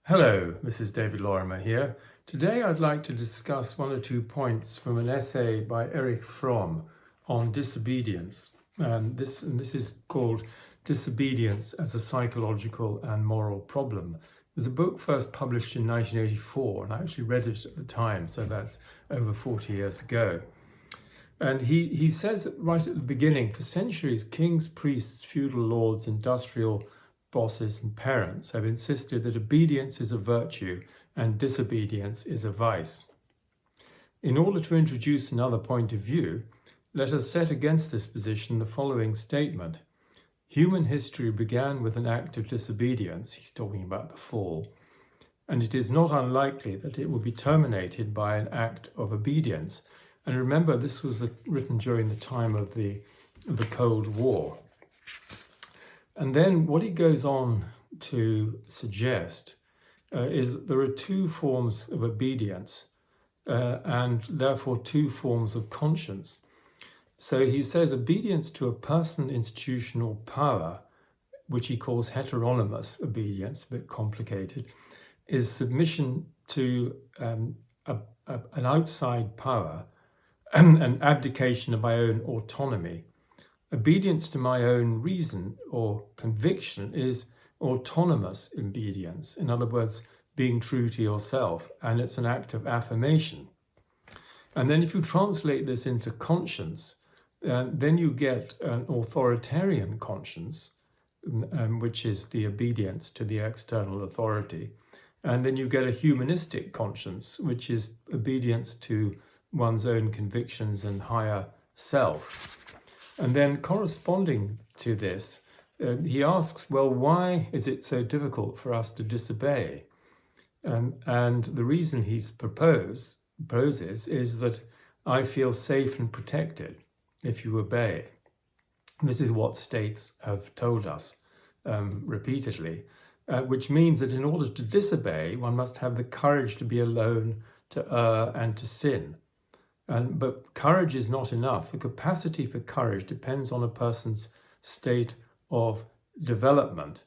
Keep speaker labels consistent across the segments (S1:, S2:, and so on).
S1: Hello, this is David Lorimer here. Today I'd like to discuss one or two points from an essay by Erich Fromm on disobedience. This is called Disobedience as a Psychological and Moral Problem. It was a book first published in 1984, and I actually read it at the time, so that's over 40 years ago. And he says right at the beginning, for centuries, kings, priests, feudal lords, industrial bosses and parents have insisted that obedience is a virtue and disobedience is a vice. In order to introduce another point of view, let us set against this position the following statement. Human history began with an act of disobedience, he's talking about the fall, and it is not unlikely that it will be terminated by an act of obedience. And remember, this was written during the time of the Cold War. And then what he goes on to suggest is that there are two forms of obedience and therefore two forms of conscience. So he says obedience to a person, institution, or power, which he calls heteronymous obedience, a bit complicated, is submission to an outside power, an abdication of my own autonomy. Obedience to my own reason or conviction is autonomous obedience. In other words, being true to yourself, and it's an act of affirmation. And then if you translate this into conscience, then you get an authoritarian conscience, which is the obedience to the external authority. And then you get a humanistic conscience, which is obedience to one's own convictions and higher self. And then corresponding to this, he asks, well, why is it so difficult for us to disobey? And the reason he proposes is that I feel safe and protected if you obey. This is what states have told us repeatedly, which means that in order to disobey, one must have the courage to be alone, to err, and to sin. But courage is not enough. The capacity for courage depends on a person's state of development.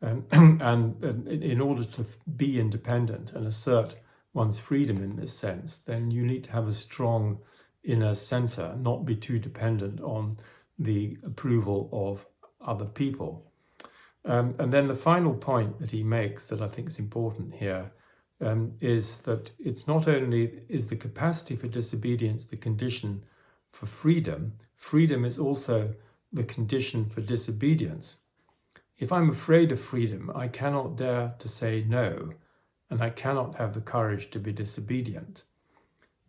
S1: And in order to be independent and assert one's freedom in this sense, then you need to have a strong inner center, not be too dependent on the approval of other people. And then the final point that he makes that I think is important here is that it's not only is the capacity for disobedience the condition for freedom, freedom is also the condition for disobedience. If I'm afraid of freedom, I cannot dare to say no, and I cannot have the courage to be disobedient.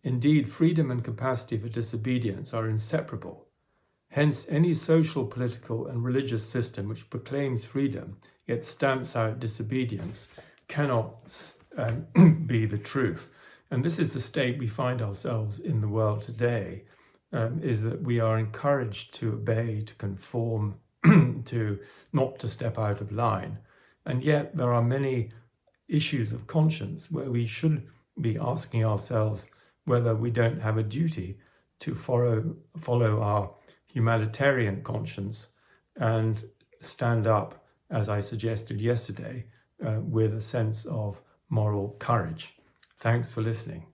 S1: Indeed, freedom and capacity for disobedience are inseparable. Hence, any social, political, and religious system which proclaims freedom yet stamps out disobedience cannot be the truth. And this is the state we find ourselves in the world today, is that we are encouraged to obey, to conform, to not to step out of line. And yet there are many issues of conscience where we should be asking ourselves whether we don't have a duty to follow our humanitarian conscience and stand up, as I suggested yesterday, with a sense of moral courage. Thanks for listening.